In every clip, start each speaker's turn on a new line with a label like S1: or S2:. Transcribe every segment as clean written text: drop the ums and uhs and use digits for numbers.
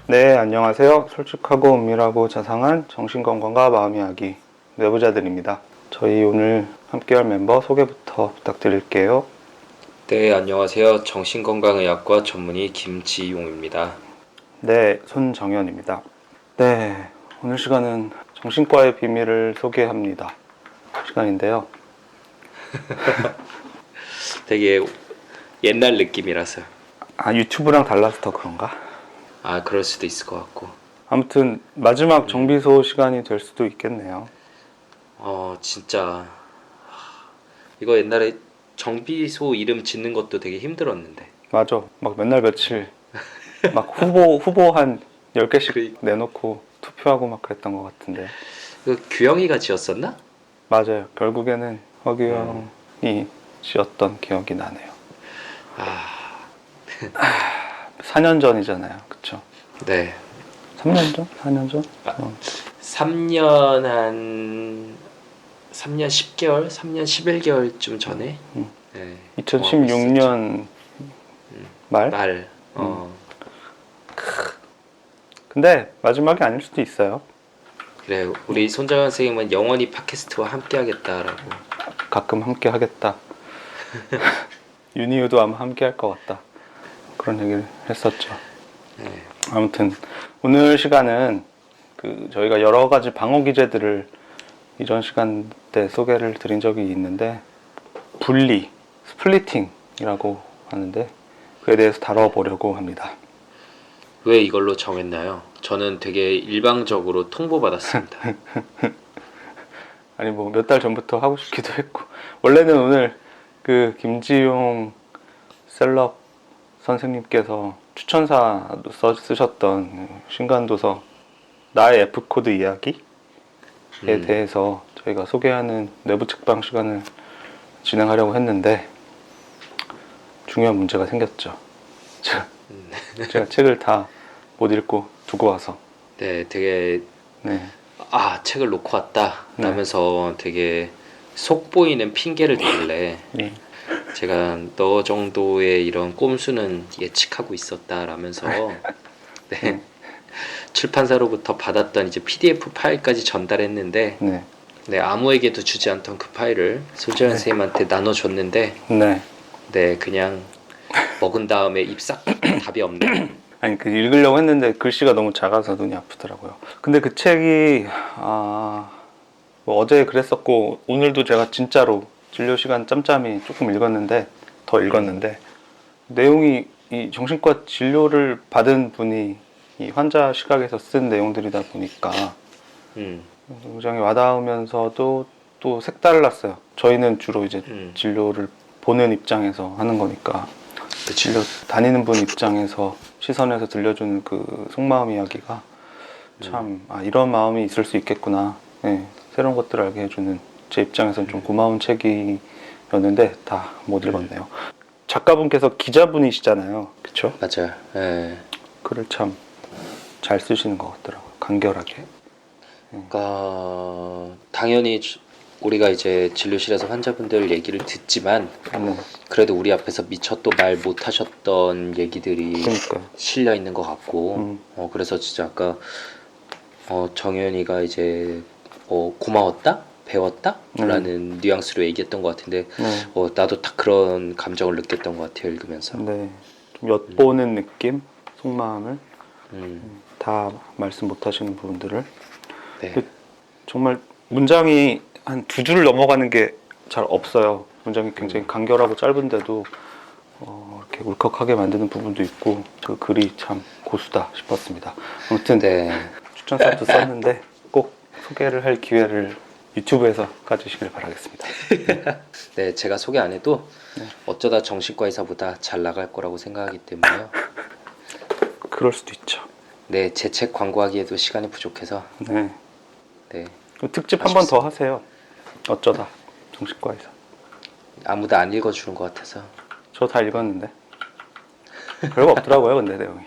S1: 네, 안녕하세요. 솔직하고 은밀하고 자상한 정신건강과 마음이야기 내부자들입니다. 저희 오늘 함께할 멤버 소개부터 부탁드릴게요.
S2: 네, 안녕하세요. 정신건강의학과 전문의 김지용입니다.
S1: 네, 손정현입니다. 네, 오늘 시간은 정신과의 비밀을 소개합니다. 시간인데요.
S2: 되게 옛날 느낌이라서.
S1: 유튜브랑 달라서 더 그런가?
S2: 그럴 수도 있을 것 같고.
S1: 아무튼 마지막 정비소 시간이 될 수도 있겠네요.
S2: 진짜. 이거 옛날에 정비소 이름 짓는 것도 되게 힘들었는데.
S1: 맞아. 막 맨날 며칠 막 후보 한 10개씩
S2: 그-
S1: 내놓고 투표하고 막 그랬던 것 같은데.
S2: 규영이가 지었었나?
S1: 맞아요. 결국에는 허규영이 지었던 기억이 나네요. 4년 전이잖아요. 그쵸?
S2: 네.
S1: 3년 전? 4년 전?
S2: 3년 10개월? 3년 11개월쯤 전에? 네.
S1: 2016년 말?
S2: 말.
S1: 근데 마지막이 아닐 수도 있어요.
S2: 그래, 우리 손정현 선생님은 영원히 팟캐스트와 함께 하겠다라고.
S1: 가끔 함께 하겠다. 윤희우도 아마 함께 할 것 같다. 그런 얘기를 했었죠.
S2: 네.
S1: 아무튼 오늘 시간은 저희가 여러 가지 방어 기제들을 이전 시간 때 소개를 드린 적이 있는데 분리, 스플리팅이라고 하는데 그에 대해서 다뤄보려고 합니다.
S2: 왜 이걸로 정했나요? 저는 되게 일방적으로 통보받았습니다.
S1: 아니 뭐 몇 달 전부터 하고 싶기도 했고 원래는 오늘 김지용 셀럽 선생님께서 추천사도 쓰셨던 신간도서 나의 F코드 이야기에 대해서 저희가 소개하는 내부 책방 시간을 진행하려고 했는데 중요한 문제가 생겼죠. 제가 책을 다 못 읽고 두고 와서
S2: 네, 되게
S1: 네.
S2: 책을 놓고 왔다 라면서 되게 속 보이는 핑계를 대길래
S1: 네.
S2: 제가 너 정도의 이런 꼼수는 예측하고 있었다 라면서 네, 출판사로부터 받았던 이제 PDF 파일까지 전달했는데
S1: 네.
S2: 네, 아무에게도 주지 않던 그 파일을 손정현 선생님한테 나눠줬는데
S1: 네.
S2: 네, 그냥 먹은 다음에 입싹 답이 없네.
S1: 아니 읽으려고 했는데 글씨가 너무 작아서 눈이 아프더라고요. 근데 그 책이 뭐 어제 그랬었고 오늘도 제가 진짜로 진료 시간 짬짬이 조금 읽었는데 더 읽었는데 내용이 이 정신과 진료를 받은 분이 이 환자 시각에서 쓴 내용들이다 보니까 굉장히 와닿으면서도 또 색달랐어요. 저희는 주로 이제 진료를 보는 입장에서 하는 거니까 진료 다니는 분 입장에서 시선에서 들려주는 그 속마음 이야기가 참 이런 마음이 있을 수 있겠구나. 네, 새로운 것들을 알게 해주는 제 입장에서는 좀 고마운 책이었는데 다 못 읽었네요. 작가분께서 기자분이시잖아요. 그쵸?
S2: 맞아요. 네.
S1: 글을 참 잘 쓰시는 것 같더라고요. 간결하게.
S2: 그러니까 당연히 우리가 이제 진료실에서 환자분들 얘기를 듣지만 그래도 우리 앞에서 미처 또 말 못하셨던 얘기들이
S1: 그러니까요.
S2: 실려 있는 것 같고 그래서 진짜 아까 정현이가 이제 고마웠다? 배웠다? 라는 뉘앙스로 얘기했던 것 같은데 나도 딱 그런 감정을 느꼈던 것 같아요. 읽으면서.
S1: 네, 좀 엿보는 느낌? 속마음을 다 말씀 못하시는 부분들을
S2: 네.
S1: 정말 문장이 한 2줄 넘어가는 게 잘 없어요. 문장이 굉장히 간결하고 짧은데도 이렇게 울컥하게 만드는 부분도 있고 그 글이 참 고수다 싶었습니다. 아무튼 추천사도 썼는데 꼭 소개를 할 기회를 유튜브에서 가지시길 바라겠습니다.
S2: 네, 제가 소개 안 해도 어쩌다 정신과 의사보다 잘 나갈 거라고 생각하기 때문에요.
S1: 그럴 수도 있죠.
S2: 네, 제 책 광고하기에도 시간이 부족해서
S1: 네.
S2: 네,
S1: 특집 한 번 더 하세요. 어쩌다 정신과 의사.
S2: 아무도 안 읽어주는 것 같아서.
S1: 저 다 읽었는데 별거 없더라고요. 근데 내용이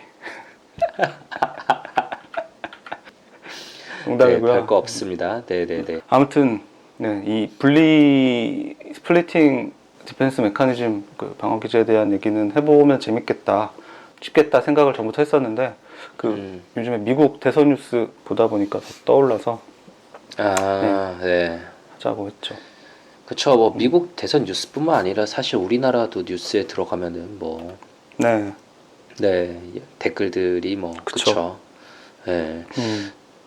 S1: 농담이고요.
S2: 네, 별거 없습니다. 네네네.
S1: 아무튼 이 분리 스플리팅 디펜스 메커니즘 방어 기제에 대한 얘기는 해보면 재밌겠다. 싶겠다 생각을 전부터 했었는데 요즘에 미국 대선 뉴스 보다 보니까 더 떠올라서
S2: 네.
S1: 하자고 했죠.
S2: 그쵸. 뭐 미국 대선 뉴스뿐만 아니라 사실 우리나라도 뉴스에 들어가면은 뭐
S1: 네.
S2: 네, 댓글들이 뭐
S1: 그쵸.
S2: 그쵸. 네.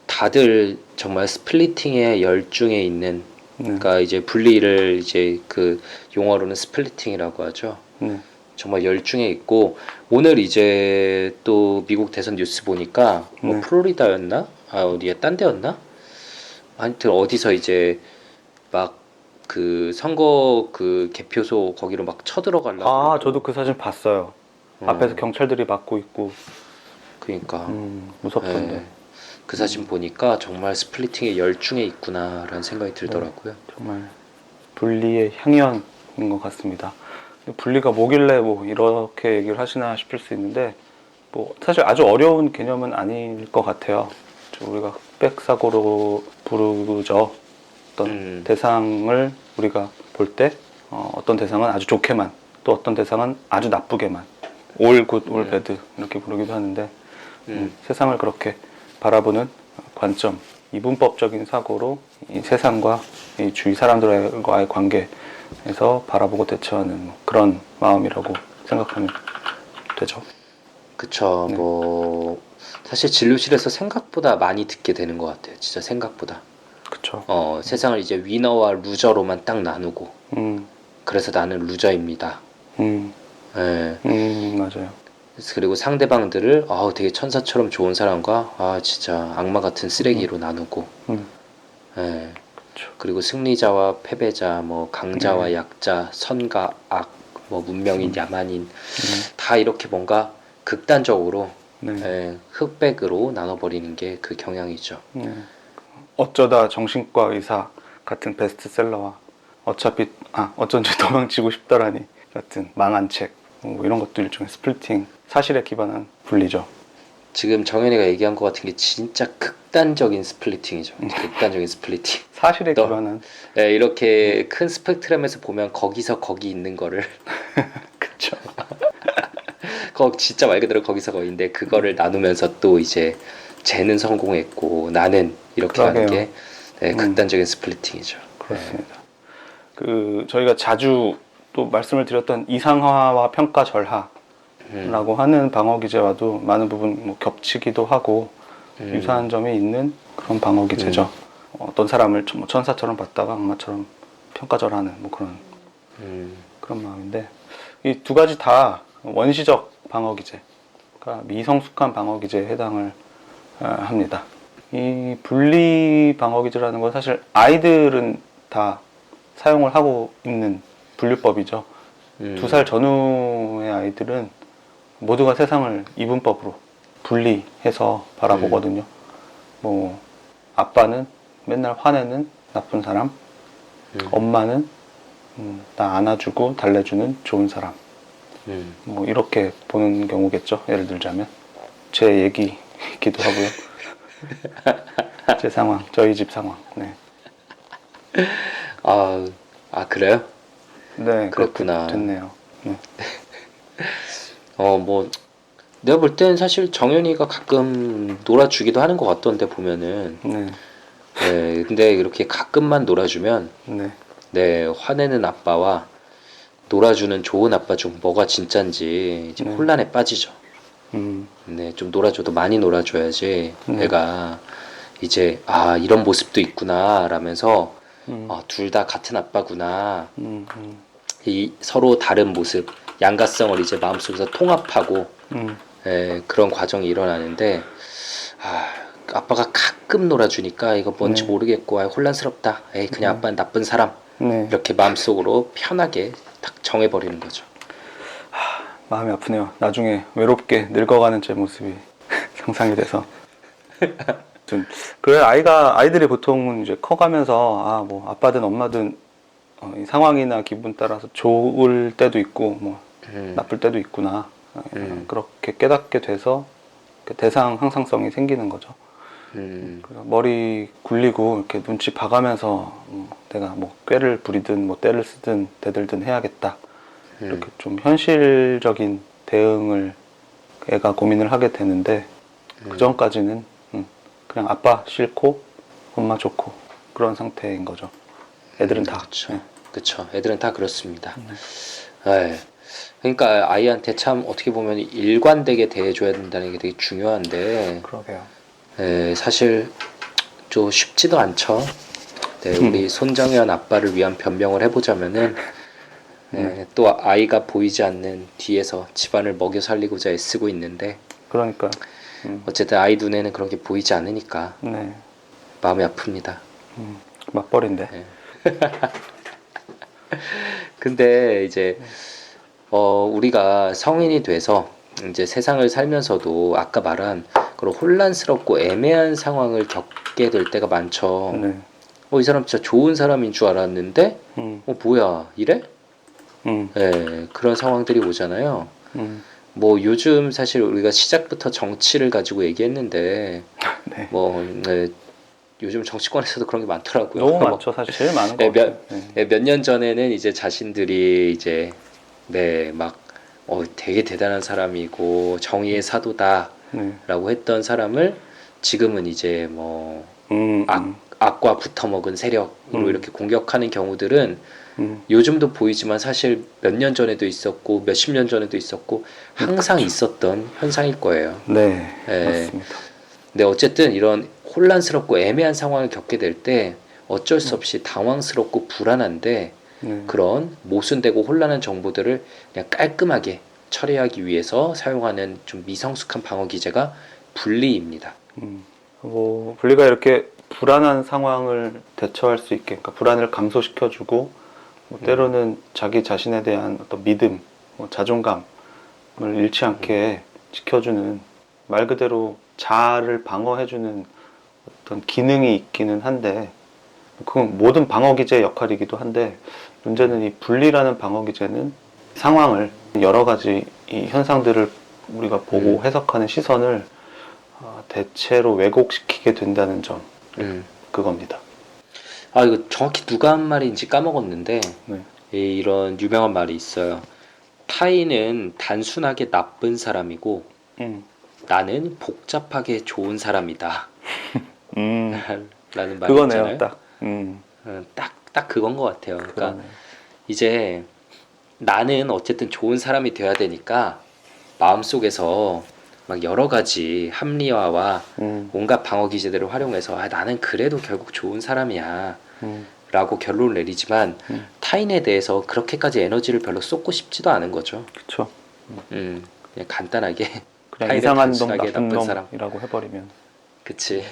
S2: 다들 정말 스플리팅의 열중에 있는 그러니까 이제 분리를 이제 그 용어로는 스플리팅이라고 하죠. 정말 열중해 있고 오늘 이제 또 미국 대선 뉴스 보니까 뭐
S1: 네.
S2: 플로리다였나? 아 어디야? 딴 데였나? 하여튼 어디서 이제 막 그 선거 그 개표소 거기로 막 쳐들어가려고
S1: 아,
S2: 그러고.
S1: 저도 그 사진 봤어요. 앞에서 경찰들이 막고 있고.
S2: 그러니까
S1: 무섭던데.
S2: 예, 그 사진 보니까 정말 스플리팅의 열중에 있구나라는 생각이 들더라고요.
S1: 정말 분리의 향연인 것 같습니다. 분리가 뭐길래 뭐 이렇게 얘기를 하시나 싶을 수 있는데 뭐 사실 아주 어려운 개념은 아닐 것 같아요. 우리가 흑백 사고로 부르죠. 어떤 대상을 우리가 볼 때 어떤 대상은 아주 좋게만 또 어떤 대상은 아주 나쁘게만 올 굿, 올 배드 이렇게 부르기도 하는데 세상을 그렇게 바라보는 관점, 이분법적인 사고로 이 세상과 이 주위 사람들과의 관계에서 바라보고 대처하는 그런 마음이라고 생각하면 되죠.
S2: 그쵸.
S1: 네.
S2: 뭐 사실 진료실에서 생각보다 많이 듣게 되는 것 같아요. 진짜 생각보다.
S1: 그쵸.
S2: 세상을 이제 위너와 루저로만 딱 나누고 그래서 나는 루저입니다. 예.
S1: 맞아요.
S2: 그리고 상대방들을 되게 천사처럼 좋은 사람과 진짜 악마 같은 쓰레기로 나누고 예.
S1: 그쵸.
S2: 그리고 승리자와 패배자, 뭐 강자와 약자, 선과 악, 뭐 문명인, 야만인 다 이렇게 뭔가 극단적으로 흑백으로 나눠버리는 게 그 경향이죠.
S1: 어쩌다 정신과 의사 같은 베스트셀러와 어쩐지 도망치고 싶더라니 같은 망한 책, 뭐 이런 것도 일종의 스플리팅, 사실에 기반한 분리죠.
S2: 지금 정현이가 얘기한 것 같은 게 진짜 극단적인 스플리팅이죠. 극단적인 스플리팅.
S1: 사실에 기반한.
S2: 이렇게 큰 스펙트럼에서 보면 거기서 거기 있는 거를
S1: 그쵸.
S2: 진짜 말 그대로 거기서 거기인데 그거를 나누면서 또 이제 쟤는 성공했고 나는 이렇게 하는 게 극단적인 스플리팅이죠.
S1: 그렇습니다. 저희가 자주 또 말씀을 드렸던 이상화와 평가절하라고 하는 방어 기제와도 많은 부분 뭐 겹치기도 하고 유사한 점이 있는 그런 방어 기제죠. 어떤 사람을 천사처럼 봤다가 악마처럼 평가절하는 뭐 그런 마음인데 이 두 가지 다 원시적 방어 기제, 그러니까 미성숙한 방어 기제에 해당을 합니다. 이 분리 방어 기제라는 건 사실 아이들은 다 사용을 하고 있는 분류법이죠. 2살 전후의 아이들은 모두가 세상을 이분법으로 분리해서 바라보거든요. 뭐 아빠는 맨날 화내는 나쁜 사람, 엄마는 나 안아주고 달래주는 좋은 사람. 뭐 이렇게 보는 경우겠죠. 예를 들자면 제 얘기이기도 하고요. 제 상황, 저희 집 상황. 네.
S2: 그래요?
S1: 네,
S2: 그렇구나.
S1: 그렇게 됐네요. 네.
S2: 뭐 내가 볼 땐 사실 정현이가 가끔 놀아주기도 하는 것 같던데 보면은.
S1: 네.
S2: 근데 이렇게 가끔만 놀아주면 화내는 아빠와 놀아주는 좋은 아빠 중 뭐가 진짠지 이제 혼란에 빠지죠. 좀 놀아줘도 많이 놀아줘야지 애가 이제 이런 모습도 있구나 라면서 둘 다 같은 아빠구나 이 서로 다른 모습 양가성을 이제 마음속에서 통합하고 그런 과정이 일어나는데 아빠가 가끔 놀아주니까 이거 뭔지 모르겠고 혼란스럽다. 그냥 아빠는 나쁜 사람. 이렇게 마음속으로 편하게 딱 정해버리는 거죠.
S1: 마음이 아프네요. 나중에 외롭게 늙어가는 제 모습이 상상이 돼서. 그래 아이들이 보통은 이제 커가면서 뭐 아빠든 엄마든 이 상황이나 기분 따라서 좋을 때도 있고 뭐 나쁠 때도 있구나. 그렇게 깨닫게 돼서 대상 항상성이 생기는 거죠. 머리 굴리고 이렇게 눈치 봐가면서 내가 뭐 꾀를 부리든 뭐 때를 쓰든 대들든 해야겠다. 이렇게 좀 현실적인 대응을 애가 고민을 하게 되는데 그 전까지는 그냥 아빠 싫고 엄마 좋고 그런 상태인 거죠. 애들은 다.
S2: 그렇죠.
S1: 네.
S2: 그렇죠. 애들은 다 그렇습니다. 네. 그러니까 아이한테 참 어떻게 보면 일관되게 대해줘야 된다는 게 되게 중요한데
S1: 그러게요.
S2: 네, 사실 좀 쉽지도 않죠. 네, 우리 손정현 아빠를 위한 변명을 해보자면은 네, 또 아이가 보이지 않는 뒤에서 집안을 먹여 살리고자 애쓰고 있는데
S1: 그러니까.
S2: 어쨌든 아이 눈에는 그런 게 보이지 않으니까
S1: 네.
S2: 마음이 아픕니다.
S1: 맞벌인데.
S2: 네. 근데 이제 우리가 성인이 돼서 이제 세상을 살면서도 아까 말한 그런 혼란스럽고 애매한 상황을 겪게 될 때가 많죠.
S1: 네.
S2: 이 사람 진짜 좋은 사람인 줄 알았는데 뭐야 이래? 네, 그런 상황들이 오잖아요. 뭐 요즘 사실 우리가 시작부터 정치를 가지고 얘기했는데
S1: 네.
S2: 뭐 요즘 정치권에서도 그런 게 많더라고요.
S1: 너무 많죠. 사실 제일 많은 거 같아요.
S2: 몇 년 전에는 이제 자신들이 이제 막 되게 대단한 사람이고 정의의 사도다라고 했던 사람을 지금은 이제 뭐 악과 붙어먹은 세력으로 이렇게 공격하는 경우들은 요즘도 보이지만 사실 몇 년 전에도 있었고 몇십 년 전에도 있었고 항상
S1: 그렇죠.
S2: 있었던 현상일 거예요.
S1: 네.
S2: 네.
S1: 맞습니다.
S2: 근데 어쨌든 이런 혼란스럽고 애매한 상황을 겪게 될 때 어쩔 수 없이 당황스럽고 불안한데 그런 모순되고 혼란한 정보들을 그냥 깔끔하게 처리하기 위해서 사용하는 좀 미성숙한 방어 기제가 분리입니다.
S1: 뭐 분리가 이렇게 불안한 상황을 대처할 수 있게, 그러니까 불안을 감소시켜주고 뭐 때로는 자기 자신에 대한 어떤 믿음, 뭐 자존감을 잃지 않게 지켜주는 말 그대로 자아를 방어해주는 어떤 기능이 있기는 한데 그건 모든 방어 기제의 역할이기도 한데 문제는 이 분리라는 방어 기제는 상황을 여러 가지 이 현상들을 우리가 보고 해석하는 시선을 대체로 왜곡시키게 된다는 점 그겁니다.
S2: 이거 정확히 누가 한 말인지 까먹었는데
S1: 네.
S2: 이런 유명한 말이 있어요. 타인은 단순하게 나쁜 사람이고 나는 복잡하게 좋은 사람이다. 라는 말이
S1: 그거네요,
S2: 있잖아요.
S1: 딱.
S2: 딱 그건 것 같아요. 그러니까
S1: 그러네.
S2: 이제 나는 어쨌든 좋은 사람이 돼야 되니까 마음속에서 막 여러 가지 합리화와 온갖 방어 기제들을 활용해서 나는 그래도 결국 좋은 사람이야 라고 결론을 내리지만 타인에 대해서 그렇게까지 에너지를 별로 쏟고 싶지도 않은 거죠.
S1: 그쵸.
S2: 그냥 간단하게
S1: 그냥
S2: 타인을
S1: 이상한 놈,
S2: 단순하게
S1: 나쁜
S2: 나쁜 사람.
S1: 놈이라고 해버리면.
S2: 그치.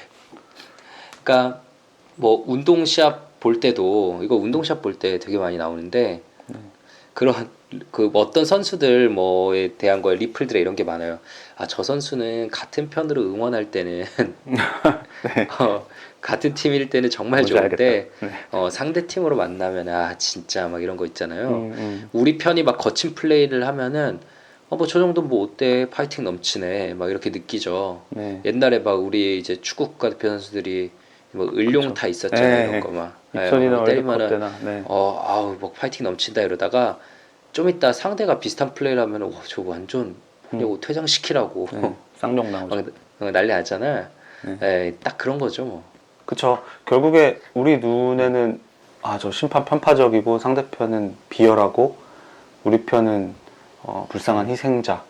S2: 그러니까 뭐 운동 시합 볼 때도 이거 운동 시합 볼 때 되게 많이 나오는데 그런 그 어떤 선수들 뭐에 대한 거에 리플들에 이런 게 많아요. 저 선수는 같은 편으로 응원할 때는
S1: 네.
S2: 같은 팀일 때는 정말
S1: 뭔지
S2: 좋은데
S1: 알겠다.
S2: 상대 팀으로 만나면 진짜 막 이런 거 있잖아요. 우리 편이 막 거친 플레이를 하면은 뭐 저 정도 뭐 어때 파이팅 넘치네 막 이렇게 느끼죠.
S1: 네.
S2: 옛날에 막 우리 이제 축구 국가대표 선수들이 뭐 을룡타 있었잖아요. 이런 거 막
S1: 입선이나 월드컵
S2: 때리면은
S1: 때나. 네.
S2: 아우 막 파이팅 넘친다 이러다가 좀 이따 상대가 비슷한 플레이를 하면 와 저거 완전 그냥 퇴장시키라고
S1: 쌍욕 나오죠.
S2: 난리 나잖아.
S1: 네.
S2: 딱 그런 거죠 뭐.
S1: 그쵸. 결국에 우리 눈에는 저 심판 편파적이고 상대편은 비열하고 우리 편은 불쌍한 희생자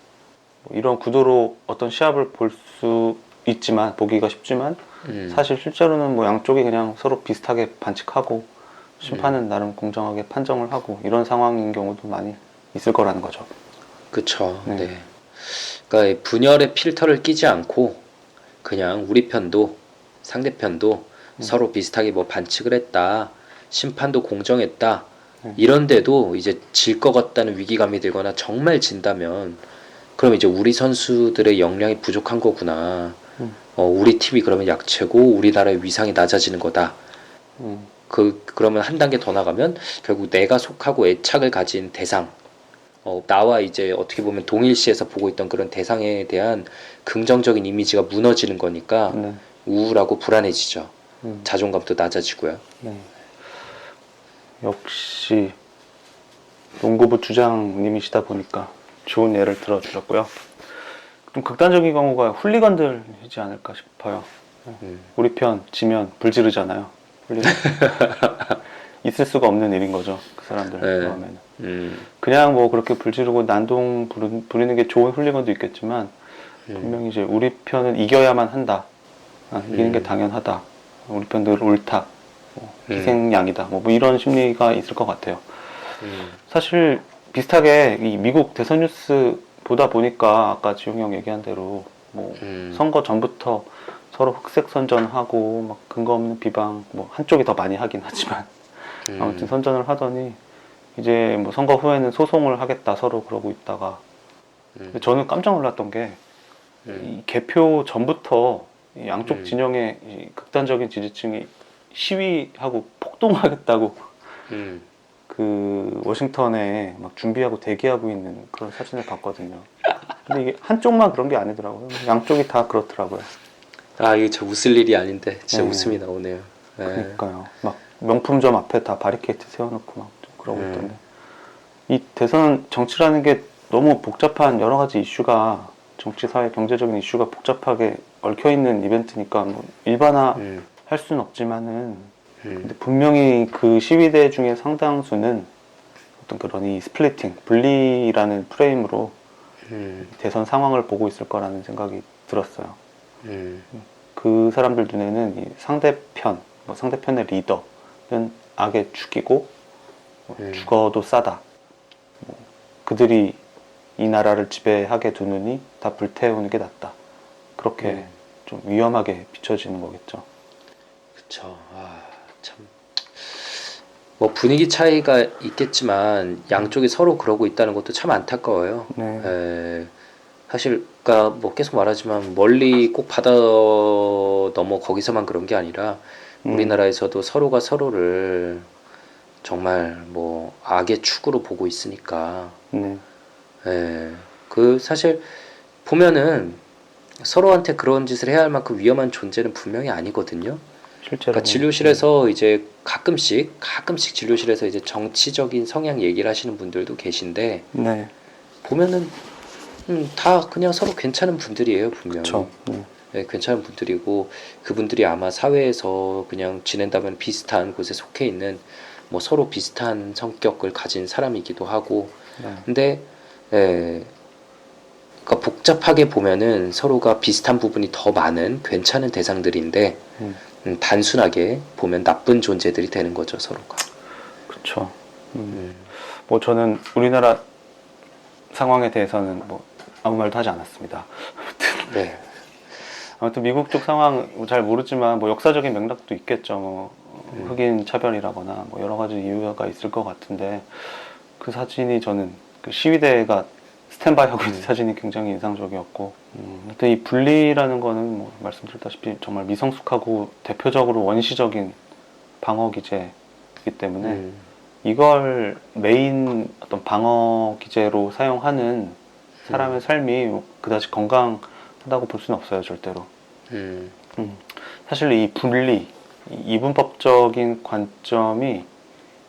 S1: 뭐 이런 구도로 어떤 시합을 볼 수 있지만 보기가 쉽지만 사실 실제로는 뭐 양쪽이 그냥 서로 비슷하게 반칙하고 심판은 나름 공정하게 판정을 하고 이런 상황인 경우도 많이 있을 거라는 거죠.
S2: 그쵸. 네. 그러니까 분열의 필터를 끼지 않고 그냥 우리 편도 상대편도 서로 비슷하게 뭐 반칙을 했다, 심판도 공정했다 이런데도 이제 질 것 같다는 위기감이 들거나 정말 진다면 그럼 이제 우리 선수들의 역량이 부족한 거구나. 우리 팀이 그러면 약체고 우리나라의 위상이 낮아지는 거다. 그러면 한 단계 더 나가면 결국 내가 속하고 애착을 가진 대상, 나와 이제 어떻게 보면 동일시에서 보고 있던 그런 대상에 대한 긍정적인 이미지가 무너지는 거니까 우울하고 불안해지죠. 자존감도 낮아지고요.
S1: 역시 농구부 주장님이시다 보니까 좋은 예를 들어주셨고요. 좀 극단적인 경우가 훌리건들이지 않을까 싶어요. 우리 편 지면 불 지르잖아요. 훌리건. 있을 수가 없는 일인 거죠. 그 사람들
S2: 네.
S1: 마음에는. 그냥 뭐 그렇게 불 지르고 난동 부리는 게 좋은 훌리건도 있겠지만 분명히 이제 우리 편은 이겨야만 한다. 이기는 게 당연하다. 우리 편들 옳다. 뭐 희생양이다. 뭐 이런 심리가 있을 것 같아요. 사실 비슷하게 이 미국 대선 뉴스 보다 보니까 아까 지용이 형 얘기한 대로 뭐 선거 전부터 서로 흑색 선전하고 막 근거 없는 비방 뭐 한쪽이 더 많이 하긴 하지만 아무튼 선전을 하더니 이제 뭐 선거 후에는 소송을 하겠다 서로 그러고 있다가 저는 깜짝 놀랐던 게 이 개표 전부터 이 양쪽 진영의 이 극단적인 지지층이 시위하고 폭동하겠다고 그 워싱턴에 막 준비하고 대기하고 있는 그런 사진을 봤거든요. 근데 이게 한쪽만 그런 게 아니더라고요. 양쪽이 다 그렇더라고요.
S2: 아, 이게 저 웃을 일이 아닌데 진짜
S1: 네.
S2: 웃음이 나오네요. 네.
S1: 그러니까요. 막 명품점 앞에 다 바리케이트 세워놓고 막 그러고 있던데. 이 대선 정치라는 게 너무 복잡한 여러 가지 이슈가 정치, 사회, 경제적인 이슈가 복잡하게 얽혀있는 이벤트니까 뭐 일반화할 수는 없지만은 근데 분명히 그 시위대 중에 상당수는 어떤 그런 이 스플리팅, 분리라는 프레임으로 대선 상황을 보고 있을 거라는 생각이 들었어요. 그 사람들 눈에는 이 상대편, 뭐 상대편의 리더는 악의 축이고 죽어도 싸다. 뭐 그들이 이 나라를 지배하게 두느니 다 불태우는 게 낫다. 그렇게 좀 위험하게 비춰지는 거겠죠.
S2: 그쵸. 아, 참. 뭐 분위기 차이가 있겠지만 양쪽이 서로 그러고 있다는 것도 참 안타까워요.
S1: 네.
S2: 사실 그러니까 뭐 계속 말하지만 멀리 꼭 바다 넘어 거기서만 그런 게 아니라 우리나라에서도 서로가 서로를 정말 뭐 악의 축으로 보고 있으니까. 그 사실 보면은 서로한테 그런 짓을 해야 할 만큼 위험한 존재는 분명히 아니거든요.
S1: 실제로.
S2: 그러니까 진료실에서 이제 가끔씩 진료실에서 이제 정치적인 성향 얘기를 하시는 분들도 계신데
S1: 네.
S2: 보면은 다 그냥 서로 괜찮은 분들이에요, 분명히.
S1: 그쵸.
S2: 네, 괜찮은 분들이고 그분들이 아마 사회에서 그냥 지낸다면 비슷한 곳에 속해 있는 뭐 서로 비슷한 성격을 가진 사람이기도 하고.
S1: 네.
S2: 근데 그러니까 복잡하게 보면은 서로가 비슷한 부분이 더 많은 괜찮은 대상들인데 단순하게 보면 나쁜 존재들이 되는 거죠, 서로가.
S1: 그쵸. 뭐 저는 우리나라 상황에 대해서는 뭐 아무 말도 하지 않았습니다.
S2: 네.
S1: 아무튼 미국 쪽 상황 잘 모르지만 뭐 역사적인 맥락도 있겠죠. 뭐 흑인 차별이라거나 뭐 여러 가지 이유가 있을 것 같은데 그 사진이 저는 그 시위대가 스탠바이 하고 있는 사진이 굉장히 인상적이었고 근데 이 분리라는 거는 뭐 말씀드렸다시피 정말 미성숙하고 대표적으로 원시적인 방어 기제이기 때문에 이걸 메인 어떤 방어 기제로 사용하는 사람의 삶이 그다지 건강하다고 볼 수는 없어요, 절대로. 사실 이 분리, 이 이분법적인 관점이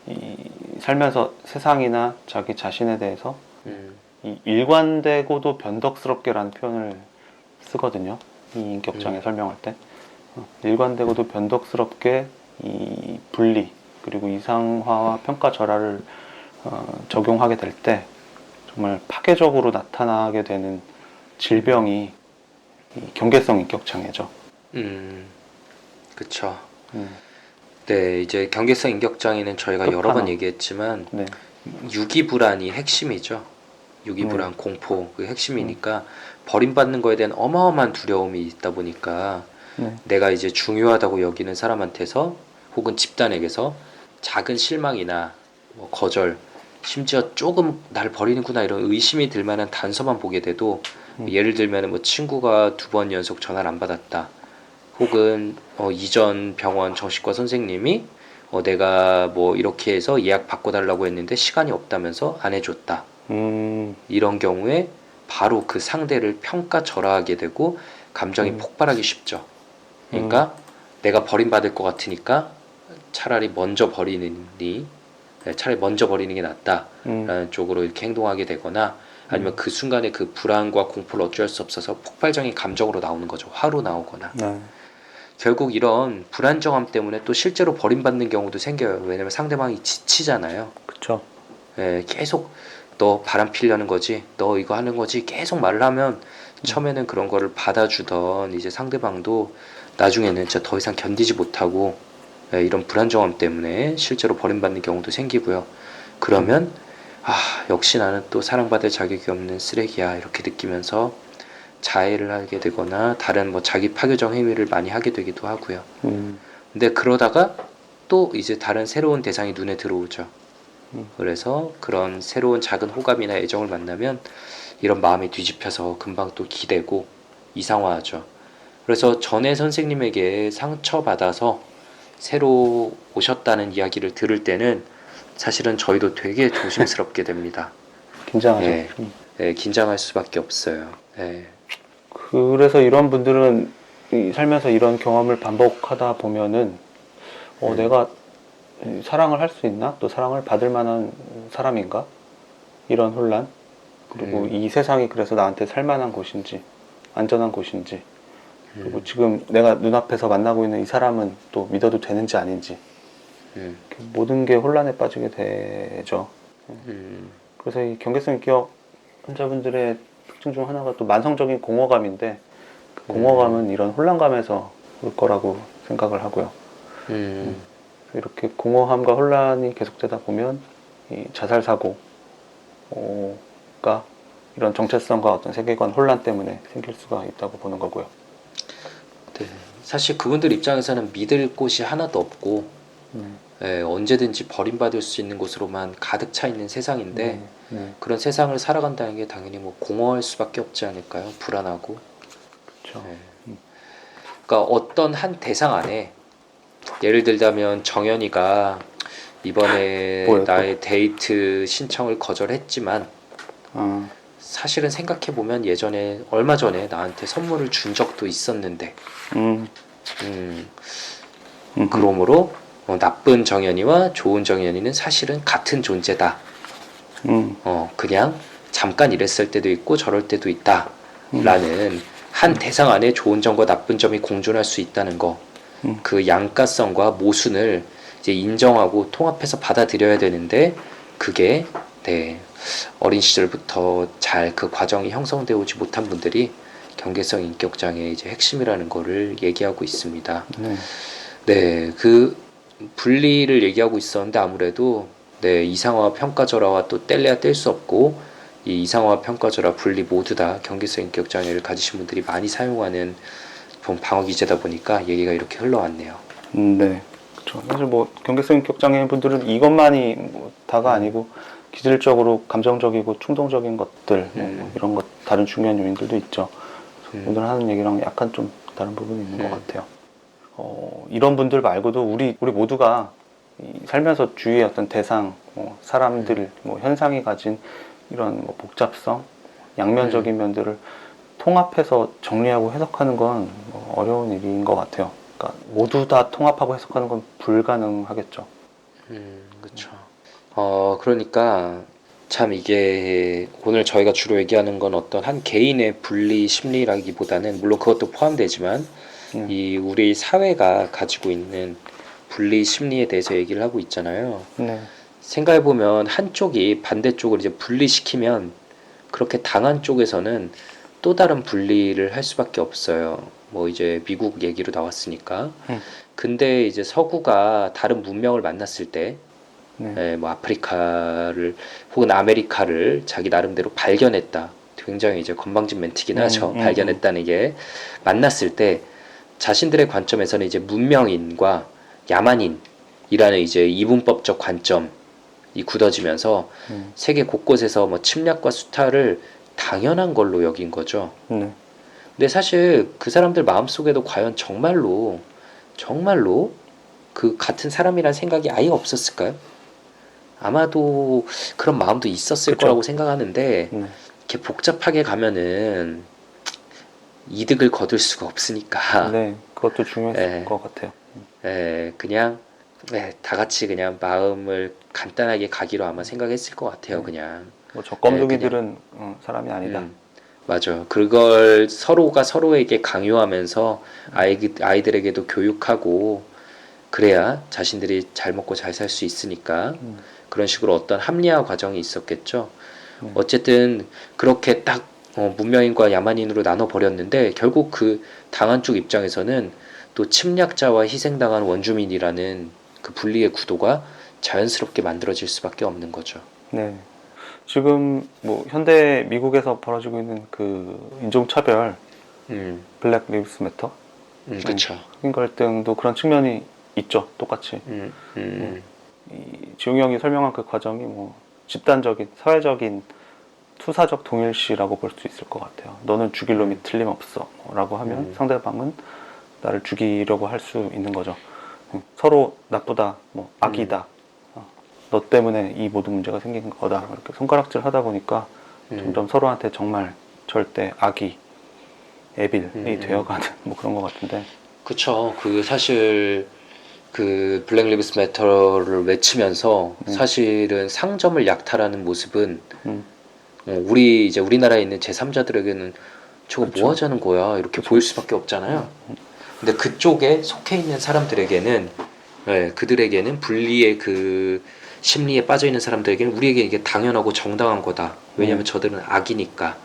S1: 이 살면서 세상이나 자기 자신에 대해서 이 일관되고도 변덕스럽게라는 표현을 쓰거든요. 이 인격장애 설명할 때 일관되고도 변덕스럽게 이 분리 그리고 이상화와 평가절하를 적용하게 될 때 정말 파괴적으로 나타나게 되는 질병이 이 경계성 인격장애죠.
S2: 그쵸. 네, 이제 경계성 인격장애는 저희가 여러 번
S1: 끝판왕.
S2: 얘기했지만
S1: 네.
S2: 유기불안이 핵심이죠. 유기불안, 공포 그 핵심이니까 버림받는 거에 대한 어마어마한 두려움이 있다 보니까 내가 이제 중요하다고 여기는 사람한테서 혹은 집단에게서 작은 실망이나 뭐 거절, 심지어 조금 날 버리는구나 이런 의심이 들 만한 단서만 보게 돼도 예를 들면 뭐 친구가 2번 연속 전화를 안 받았다. 혹은 이전 병원 정신과 선생님이 내가 뭐 이렇게 해서 예약 바꿔달라고 했는데 시간이 없다면서 안 해줬다. 이런 경우에 바로 그 상대를 평가절하하게 되고 감정이 폭발하기 쉽죠. 그러니까 내가 버림받을 것 같으니까 차라리 먼저 버리는 게 낫다라는 쪽으로 이렇게 행동하게 되거나 아니면 그 순간에 그 불안과 공포를 어쩔 수 없어서 폭발적인 감정으로 나오는 거죠. 화로 나오거나.
S1: 네.
S2: 결국 이런 불안정함 때문에 또 실제로 버림받는 경우도 생겨요. 왜냐면 상대방이 지치잖아요.
S1: 그쵸.
S2: 예, 계속 너 바람 피려는 거지, 너 이거 하는 거지 계속 말을 하면 처음에는 그런 거를 받아주던 이제 상대방도 나중에는 진짜 더 이상 견디지 못하고 예, 이런 불안정함 때문에 실제로 버림받는 경우도 생기고요. 그러면 아, 역시 나는 또 사랑받을 자격이 없는 쓰레기야 이렇게 느끼면서 자해를 하게 되거나 다른 뭐 자기 파괴적 행위를 많이 하게 되기도 하고요. 근데 그러다가 또 이제 다른 새로운 대상이 눈에 들어오죠. 그래서 그런 새로운 작은 호감이나 애정을 만나면 이런 마음이 뒤집혀서 금방 또 기대고 이상화하죠. 그래서 전에 선생님에게 상처받아서 새로 오셨다는 이야기를 들을 때는 사실은 저희도 되게 조심스럽게 됩니다.
S1: 긴장하죠.
S2: 예, 예, 긴장할 수밖에 없어요. 예.
S1: 그래서 이런 분들은 살면서 이런 경험을 반복하다 보면은 내가 사랑을 할 수 있나? 또 사랑을 받을 만한 사람인가? 이런 혼란. 그리고 이 세상이 그래서 나한테 살만한 곳인지, 안전한 곳인지, 그리고 지금 내가 눈앞에서 만나고 있는 이 사람은 또 믿어도 되는지 아닌지, 모든 게 혼란에 빠지게 되죠. 그래서 이 경계성 인격 환자분들의 특징 중 하나가 또 만성적인 공허감인데, 그 공허감은 이런 혼란감에서 올 거라고 생각을 하고요. 이렇게 공허함과 혼란이 계속되다 보면 이 자살 사고가 이런 정체성과 어떤 세계관 혼란 때문에 생길 수가 있다고 보는 거고요.
S2: 네, 사실 그분들 입장에서는 믿을 곳이 하나도 없고 예, 언제든지 버림받을 수 있는 곳으로만 가득 차 있는 세상인데 그런 세상을 살아간다는 게 당연히 뭐 공허할 수밖에 없지 않을까요? 불안하고.
S1: 그렇죠.
S2: 예. 그러니까 어떤 한 대상 안에 예를 들자면 정연이가 이번에
S1: 뭐예요, 또?
S2: 나의 데이트 신청을 거절했지만
S1: 아,
S2: 사실은 생각해보면 예전에 얼마 전에 나한테 선물을 준 적도 있었는데 그러므로 나쁜 정연이와 좋은 정연이는 사실은 같은 존재다. 그냥 잠깐 이랬을 때도 있고 저럴 때도 있다 라는 한 대상 안에 좋은 점과 나쁜 점이 공존할 수 있다는 거, 그 양가성과 모순을 이제 인정하고 통합해서 받아들여야 되는데 그게 네, 어린 시절부터 잘 그 과정이 형성되어 오지 못한 분들이 경계성 인격장애의 이제 핵심이라는 거를 얘기하고 있습니다. 네, 그 분리를 얘기하고 있었는데 아무래도 네, 이상화와 평가절하와 또 뗄래야 뗄 수 없고 이 이상화와 평가절하 분리 모두 다 경계성 인격장애를 가지신 분들이 많이 사용하는 방어 기제다 보니까 얘기가 이렇게 흘러왔네요.
S1: 네. 그렇죠. 사실 뭐 경계성 인격 장애인 분들은 이것만이 뭐 다가 아니고 기질적으로 감정적이고 충동적인 것들 뭐 이런 것 다른 중요한 요인들도 있죠. 오늘 하는 얘기랑 약간 좀 다른 부분이 있는 것 같아요. 이런 분들 말고도 우리 모두가 살면서 주위의 어떤 대상, 사람들, 뭐 현상이 가진 이런 뭐 복잡성, 양면적인 면들을 통합해서 정리하고 해석하는 건 어려운 일인 것 같아요. 그러니까 모두 다 통합하고 해석하는 건 불가능하겠죠.
S2: 그렇죠. 그러니까 참 이게 오늘 저희가 주로 얘기하는 건 어떤 한 개인의 분리 심리라기보다는 물론 그것도 포함되지만 이 우리 사회가 가지고 있는 분리 심리에 대해서 얘기를 하고 있잖아요.
S1: 네.
S2: 생각해보면 한쪽이 반대쪽을 이제 분리시키면 그렇게 당한 쪽에서는 또 다른 분리를 할 수밖에 없어요. 뭐 이제 미국 얘기로 나왔으니까. 근데 이제 서구가 다른 문명을 만났을 때, 뭐 아프리카를 혹은 아메리카를 자기 나름대로 발견했다. 굉장히 이제 건방진 멘트긴 하죠. 발견했다는 게 만났을 때 자신들의 관점에서는 이제 문명인과 야만인이라는 이제 이분법적 관점이 굳어지면서 세계 곳곳에서 뭐 침략과 수탈을 당연한 걸로 여긴 거죠. 근데 사실 그 사람들 마음속에도 과연 정말로 그 같은 사람이란 생각이 아예 없었을까요? 아마도 그런 마음도 있었을
S1: 그쵸.
S2: 거라고 생각하는데 이렇게 복잡하게 가면은 이득을 거둘 수가 없으니까
S1: 네, 그것도 중요했을 것 같아요.
S2: 그냥 다 같이 그냥 마음을 간단하게 가기로 아마 생각했을 것 같아요. 그냥
S1: 뭐 저 껌둥이들은 사람이 아니다.
S2: 맞아. 그걸 서로가 서로에게 강요하면서 아이들에게도 교육하고 그래야 자신들이 잘 먹고 잘 살 수 있으니까 그런 식으로 어떤 합리화 과정이 있었겠죠. 어쨌든 그렇게 딱 문명인과 야만인으로 나눠 버렸는데 결국 그 당한 쪽 입장에서는 또 침략자와 희생당한 원주민이라는 그 분리의 구도가 자연스럽게 만들어질 수밖에 없는 거죠.
S1: 네. 지금 뭐 현대 미국에서 벌어지고 있는 그 인종차별, 블랙 리브스 매터,
S2: 그렇죠.
S1: 흑인 갈등도 그런 측면이 있죠. 똑같이. 이 지웅이 형이 설명한 그 과정이 뭐 집단적인 사회적인 투사적 동일시라고 볼 수 있을 것 같아요. 너는 죽일 놈이 틀림없어 라고 하면 상대방은 나를 죽이려고 할 수 있는 거죠. 서로 나쁘다, 뭐 악이다, 너 때문에 이 모든 문제가 생긴 거다, 이렇게 손가락질 하다 보니까 점점 서로한테 정말 절대 악이 애빌이 되어가는 뭐 그런 것 같은데.
S2: 그쵸. 그 사실 그 블랙 리브스 매터를 외치면서 사실은 상점을 약탈하는 모습은 우리 이제 우리나라에 있는 제3자들에게는 저거
S1: 그쵸.
S2: 뭐 하자는 거야 이렇게 보일 수밖에 없잖아요. 근데 그쪽에 속해 있는 사람들에게는 그들에게는 분리의 그 심리에 빠져 있는 사람들에게는 우리에게 이게 당연하고 정당한 거다. 왜냐하면 저들은 악이니까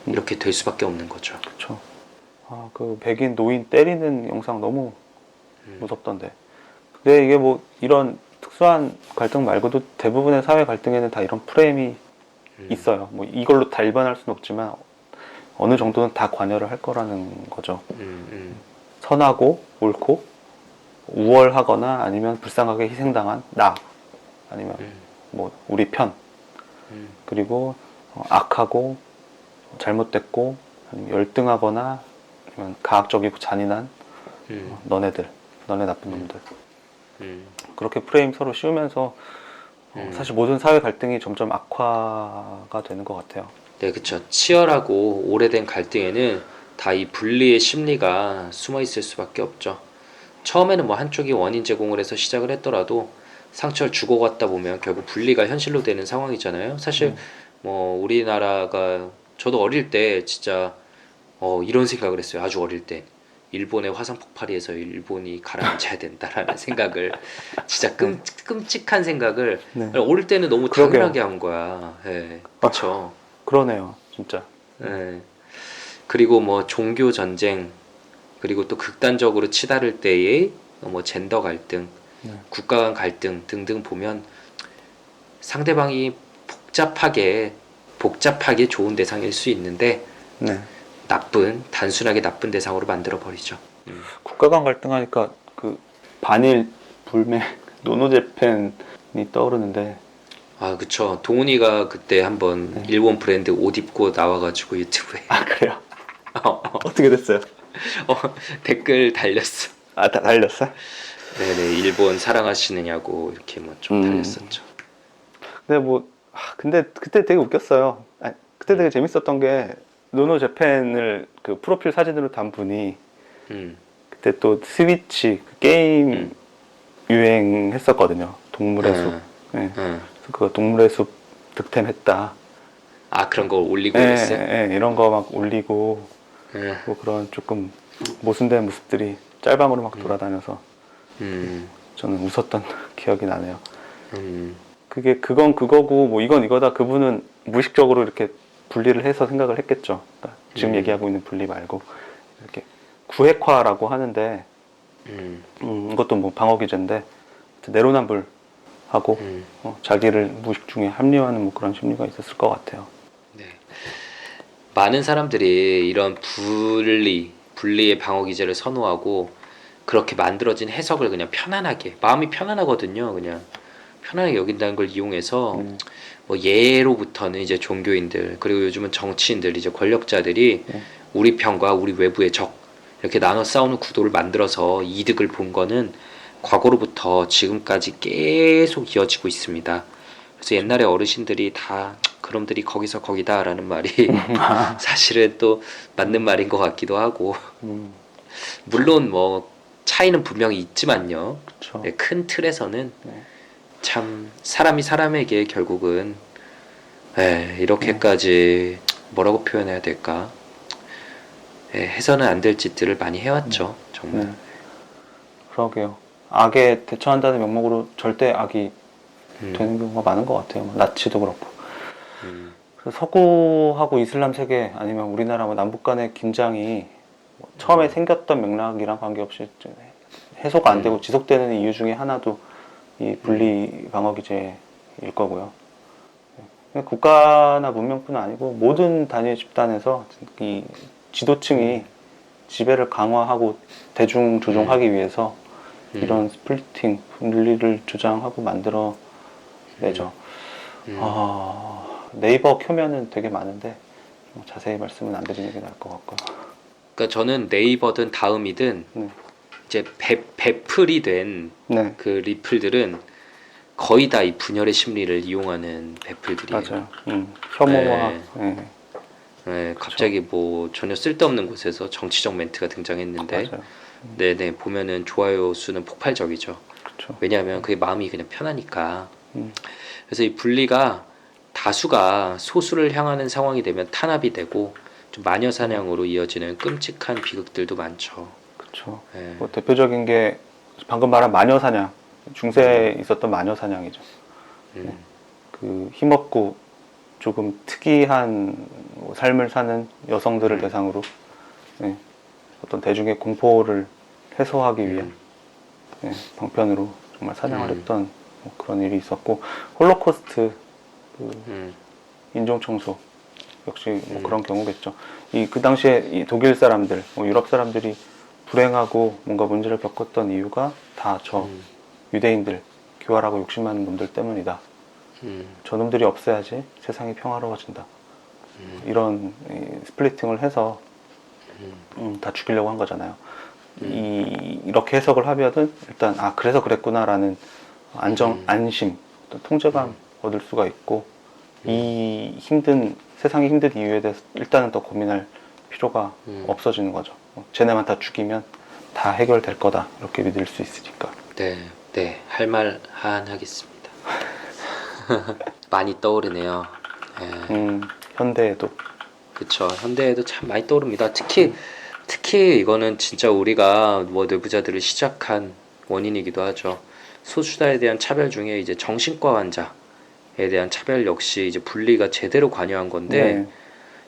S2: 이렇게 될 수밖에 없는 거죠.
S1: 그렇죠. 아, 그 백인 노인 때리는 영상 너무 무섭던데. 근데 이게 뭐 이런 특수한 갈등 말고도 대부분의 사회 갈등에는 다 이런 프레임이 있어요. 뭐 이걸로 다 일반할 수는 없지만 어느 정도는 다 관여를 할 거라는 거죠. 선하고 옳고 우월하거나 아니면 불쌍하게 희생당한 나, 아니면 뭐 우리 편, 그리고 악하고 잘못됐고 아니면 열등하거나 아니면 가학적이고 잔인한 너네 나쁜 놈들. 그렇게 프레임 서로 씌우면서 사실 모든 사회 갈등이 점점 악화가 되는 것 같아요.
S2: 네, 그쵸. 치열하고 오래된 갈등에는 다 이 분리의 심리가 숨어 있을 수밖에 없죠. 처음에는 뭐 한쪽이 원인 제공을 해서 시작을 했더라도 상처를 주고받다 보면 결국 분리가 현실로 되는 상황이잖아요. 사실 뭐 우리나라가 저도 어릴 때 진짜 이런 생각을 했어요. 아주 어릴 때 일본의 화산 폭발에서 일본이 가라앉아야 된다라는 생각을 진짜 끔찍한 생각을
S1: 네.
S2: 어릴 때는 너무
S1: 그러게요.
S2: 당연하게 한 거야. 예, 그렇죠.
S1: 그러네요, 진짜.
S2: 예. 그리고 뭐 종교 전쟁, 그리고 또 극단적으로 치달을 때의 뭐 젠더 갈등, 국가 간 갈등 등등 보면 상대방이 복잡하게 좋은 대상일 수 있는데
S1: 네.
S2: 단순하게 나쁜 대상으로 만들어 버리죠.
S1: 국가 간 갈등하니까 그 반일 불매 노노재팬이 떠오르는데.
S2: 아, 그쵸. 동훈이가 그때 한번 일본 브랜드 옷 입고 나와가지고 유튜브에
S1: 아, 그래요? 어떻게 됐어요?
S2: 댓글 달렸어.
S1: 아, 다 달렸어?
S2: 네네, 일본 사랑하시느냐고 이렇게 뭐 좀 달렸었죠.
S1: 근데 그때 되게 웃겼어요. 아니, 그때 되게 재밌었던 게 노노재팬을 그 프로필 사진으로 단 분이 그때 또 스위치 그 게임 유행했었거든요. 동물의 숲. 네. 그래서 그거 동물의 숲 득템했다.
S2: 아, 그런 거 올리고 그랬어요?
S1: 이런 거 막 올리고 뭐 그런 조금 모순된 모습들이 짤방으로 막 돌아다녀서 저는 웃었던 기억이 나네요. 그건 그거고 뭐 이건 이거다. 그분은 무의식적으로 이렇게 분리를 해서 생각을 했겠죠. 그러니까 지금 얘기하고 있는 분리 말고 이렇게 구획화라고 하는데 이것도 뭐 방어 기제인데 내로남불하고 자기를 무의식 중에 합리화하는 뭐 그런 심리가 있었을 것 같아요.
S2: 네. 많은 사람들이 이런 분리의 방어 기제를 선호하고 그렇게 만들어진 해석을 그냥 편안하게 마음이 편안하거든요. 그냥 편안하게 여긴다는 걸 이용해서 뭐 예로부터는 이제 종교인들 그리고 요즘은 정치인들 이제 권력자들이 우리 편과 우리 외부의 적 이렇게 나눠 싸우는 구도를 만들어서 이득을 본 거는 과거로부터 지금까지 계속 이어지고 있습니다. 그래서 옛날에 어르신들이 다 그놈들이 거기서 거기다라는 말이 사실은 또 맞는 말인 것 같기도 하고 물론 뭐 차이는 분명히 있지만요. 네, 큰 틀에서는 참 사람이 사람에게 결국은 이렇게까지 뭐라고 표현해야 될까? 해서는 안 될 짓들을 많이 해왔죠. 정말.
S1: 네. 그러게요. 악에 대처한다는 명목으로 절대 악이 되는 경우가 많은 것 같아요. 뭐 나치도 그렇고. 그래서 서구하고 이슬람 세계 아니면 우리나라 뭐 남북 간의 긴장이 뭐 처음에 생겼던 맥락이랑 관계없이 좀 해소가 안 되고 지속되는 이유 중에 하나도 이 분리 방어 기제일 거고요. 국가나 문명뿐 아니고 모든 단위 집단에서 이 지도층이 지배를 강화하고 대중 조종하기 위해서 이런 스플리팅, 분리를 주장하고 만들어내죠. 네이버 켜면은 되게 많은데 뭐 자세히 말씀은 안 드리는 게 나을 것 같고요.
S2: 그러니까 저는 네이버든 다음이든
S1: 네.
S2: 이제 배플이 된 그
S1: 네.
S2: 리플들은 거의 다 이 분열의 심리를 이용하는 배플들이에요.
S1: 맞아요. 혐오와
S2: 갑자기 뭐 전혀 쓸데없는 곳에서 정치적 멘트가 등장했는데
S1: 맞아요.
S2: 네네 보면은 좋아요 수는 폭발적이죠.
S1: 그렇죠.
S2: 왜냐하면 그게 마음이 그냥 편하니까.
S1: 음.
S2: 그래서 이 분리가 다수가 소수를 향하는 상황이 되면 탄압이 되고 좀 마녀 사냥으로 이어지는 끔찍한 비극들도 많죠.
S1: 그렇죠.
S2: 네.
S1: 뭐 대표적인 게 방금 말한 마녀 사냥, 중세에 있었던 마녀 사냥이죠. 그 힘없고 조금 특이한 뭐 삶을 사는 여성들을 대상으로 어떤 대중의 공포를 해소하기 위한 방편으로 정말 사냥을 했던 뭐 그런 일이 있었고, 홀로코스트 그 인종 청소 역시 뭐 그런 경우겠죠. 그 당시에 이 독일 사람들, 뭐 유럽 사람들이 불행하고 뭔가 문제를 겪었던 이유가 다 저 유대인들, 교활하고 욕심 많은 놈들 때문이다. 저놈들이 없애야지 세상이 평화로워진다. 이런 스플리팅을 해서 다 죽이려고 한 거잖아요. 이렇게 해석을 하면은 일단 그래서 그랬구나라는 안심, 어떤 통제감 얻을 수가 있고, 이 세상이 힘든 이유에 대해서 일단은 더 고민할 필요가 없어지는 거죠. 쟤네만 다 죽이면 다 해결될 거다 이렇게 믿을 수 있으니까.
S2: 네, 할 말 하겠습니다. 많이 떠오르네요.
S1: 현대에도.
S2: 그쵸. 현대에도 참 많이 떠오릅니다. 특히 이거는 진짜 우리가 뭐 내부자들을 시작한 원인이기도 하죠. 소수자에 대한 차별 중에 이제 정신과 환자에 대한 차별 역시 이제 분리가 제대로 관여한 건데,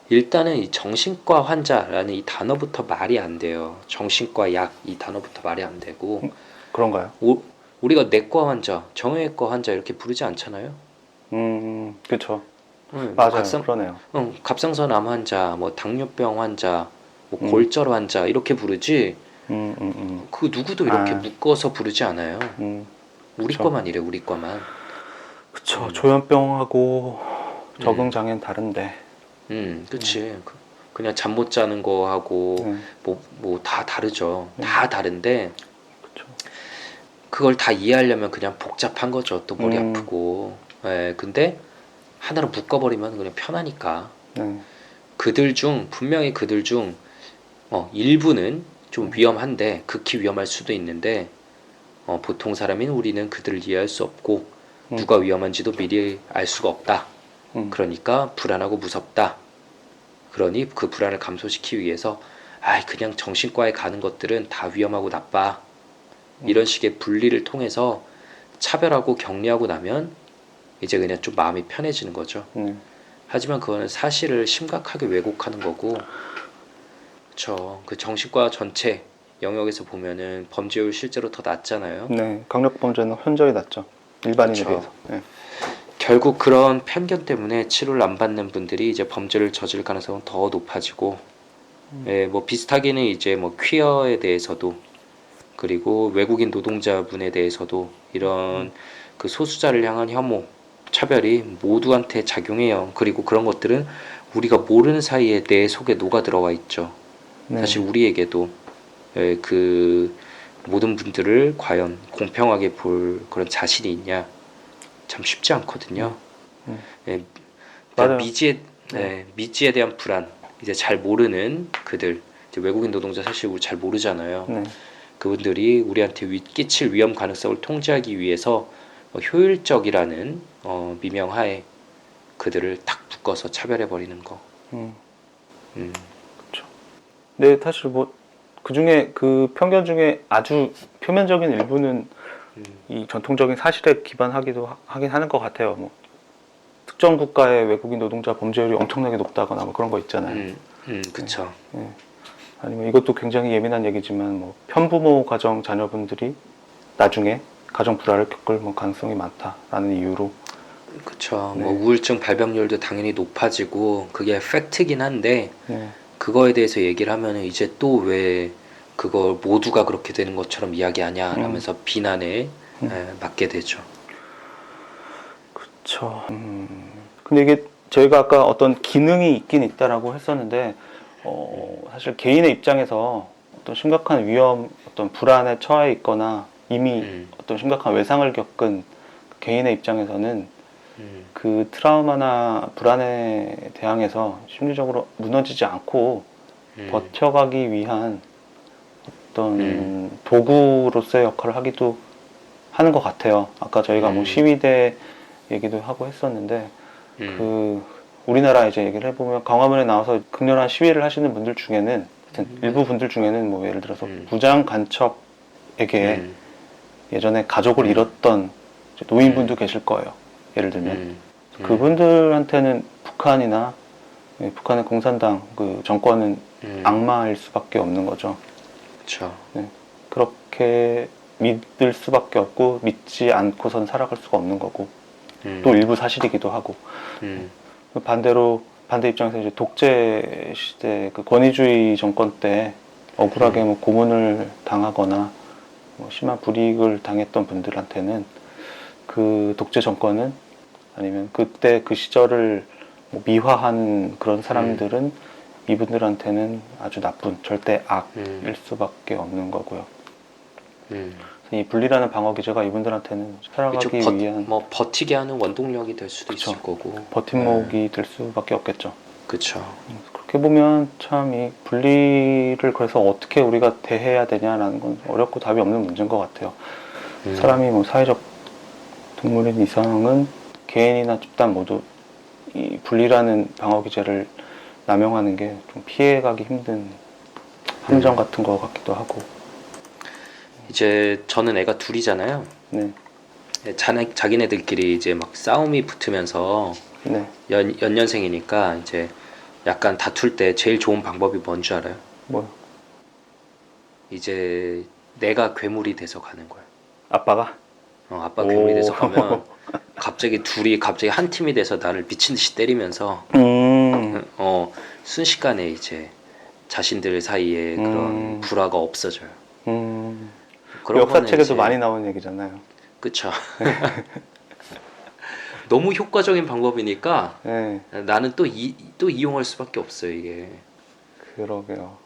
S2: 일단은 이 정신과 환자라는 이 단어부터 말이 안 돼요. 정신과 약 이 단어부터 말이 안 되고.
S1: 그런가요?
S2: 우리가 내과 환자, 정형외과 환자 이렇게 부르지 않잖아요.
S1: 그렇죠.
S2: 맞아요.
S1: 그러네요.
S2: 갑상선 암 환자, 뭐 당뇨병 환자, 뭐 골절 환자 이렇게 부르지. 그 누구도 이렇게 묶어서 부르지 않아요. 우리
S1: 그쵸.
S2: 과만 이래, 우리 과만.
S1: 그쵸. 조현병하고 적응장애는 다른데.
S2: 그치. 그냥 잠 못 자는 거하고 뭐 다 다르죠. 다 다른데
S1: 그쵸.
S2: 그걸 다 이해하려면 그냥 복잡한 거죠. 또 머리 아프고. 근데 하나로 묶어버리면 그냥 편하니까. 분명히 그들 중 일부는 좀 위험한데, 극히 위험할 수도 있는데, 보통 사람인 우리는 그들을 이해할 수 없고, 누가 위험한지도 미리 알 수가 없다. 그러니까 불안하고 무섭다. 그러니 그 불안을 감소시키기 위해서 그냥 정신과에 가는 것들은 다 위험하고 나빠. 이런 식의 분리를 통해서 차별하고 격리하고 나면 이제 그냥 좀 마음이 편해지는 거죠. 하지만 그거는 사실을 심각하게 왜곡하는 거고, 그쵸. 그 정신과 전체 영역에서 보면은 범죄율 실제로 더 낮잖아요.
S1: 네, 강력범죄는 현저히 낮죠. 일반인에
S2: 그쵸.
S1: 비해서.
S2: 결국 그런 편견 때문에 치료를 안 받는 분들이 이제 범죄를 저질 가능성은 더 높아지고, 뭐 비슷하게는 이제 뭐 퀴어에 대해서도, 그리고 외국인 노동자분에 대해서도 이런 그 소수자를 향한 혐오, 차별이 모두한테 작용해요. 그리고 그런 것들은 우리가 모르는 사이에 내 속에 녹아 들어와 있죠. 사실 우리에게도 그 모든 분들을 과연 공평하게 볼 그런 자신이 있냐, 참 쉽지 않거든요.
S1: 맞아요.
S2: 미지에 대한 불안, 이제 잘 모르는 그들, 이제 외국인 노동자 사실 우리 잘 모르잖아요. 그분들이 우리한테 끼칠 위험 가능성을 통제하기 위해서 효율적이라는 미명하에 그들을 탁 묶어서 차별해 버리는 거.
S1: 음.
S2: 음.
S1: 그렇죠. 근데 사실 뭐 그 중에 그 편견 중에 아주 표면적인 일부는 이 전통적인 사실에 기반하기도 하긴 하는 것 같아요. 뭐 특정 국가의 외국인 노동자 범죄율이 엄청나게 높다거나 뭐 그런 거 있잖아요.
S2: 그쵸.
S1: 예. 아니면 이것도 굉장히 예민한 얘기지만 뭐 편부모 가정 자녀분들이 나중에 가정 불화를 겪을 뭐 가능성이 많다라는 이유로
S2: 그쵸.
S1: 네.
S2: 뭐 우울증 발병률도 당연히 높아지고 그게 팩트긴 한데
S1: 네.
S2: 그거에 대해서 얘기를 하면은 이제 또 왜 그걸 모두가 그렇게 되는 것처럼 이야기하냐 라면서 비난에 맞게 되죠.
S1: 그렇죠. 근데 이게 저희가 아까 어떤 기능이 있긴 있다라고 했었는데 사실 개인의 입장에서 어떤 심각한 위험, 어떤 불안에 처해 있거나 이미 어떤 심각한 외상을 겪은 개인의 입장에서는 그 트라우마나 불안에 대항해서 심리적으로 무너지지 않고 버텨가기 위한 어떤 도구로서의 역할을 하기도 하는 것 같아요. 아까 저희가 뭐 시위대 얘기도 하고 했었는데 그 우리나라 이제 얘기를 해보면 광화문에 나와서 극렬한 시위를 하시는 분들 중에는 일부 분들 중에는 뭐 예를 들어서 부장 간첩에게 예전에 가족을 잃었던 이제 노인분도 계실 거예요. 예를 들면 그분들한테는 북한이나 북한의 공산당 그 정권은 악마일 수밖에 없는 거죠.
S2: 그렇죠.
S1: 네. 그렇게 믿을 수밖에 없고 믿지 않고선 살아갈 수가 없는 거고 또 일부 사실이기도 하고 반대로 반대 입장에서 이제 독재 시대 그 권위주의 정권 때 억울하게 뭐 고문을 당하거나 뭐 심한 불이익을 당했던 분들한테는 그 독재 정권은 아니면 그때 그 시절을 뭐 미화한 그런 사람들은 이분들한테는 아주 나쁜 절대 악일 수밖에 없는 거고요. 이 분리라는 방어 기제가 이분들한테는 살아가기 위한
S2: 뭐 버티게 하는 원동력이 될 수도
S1: 그쵸.
S2: 있을 거고
S1: 버팀목이 될 수밖에 없겠죠.
S2: 그렇죠.
S1: 그렇게 보면 참 이 분리를 그래서 어떻게 우리가 대해야 되냐라는 건 어렵고 답이 없는 문제인 것 같아요. 사람이 뭐 사회적 동물인 이상은 개인이나 집단 모두 이 분리라는 방어 기제를 남용하는 게 좀 피해가기 힘든 함정 같은 것 같기도 하고.
S2: 이제 저는 애가 둘이잖아요.
S1: 네.
S2: 자기네들끼리 이제 막 싸움이 붙으면서
S1: 네.
S2: 연년생이니까 이제 약간 다툴 때 제일 좋은 방법이 뭔 줄 알아요?
S1: 뭐
S2: 이제 내가 괴물이 돼서 가는 거야.
S1: 아빠가?
S2: 아빠 괴물이 돼서 가면 갑자기 둘이 한 팀이 돼서 나를 미친 듯이 때리면서 순식간에 이제 자신들 사이에 그런 불화가 없어져요. 그런
S1: 역사책에도
S2: 이제,
S1: 많이 나오는 얘기잖아요.
S2: 그쵸. 너무 효과적인 방법이니까
S1: 네.
S2: 나는 또 이용할 수밖에 없어요, 이게.
S1: 그러게요.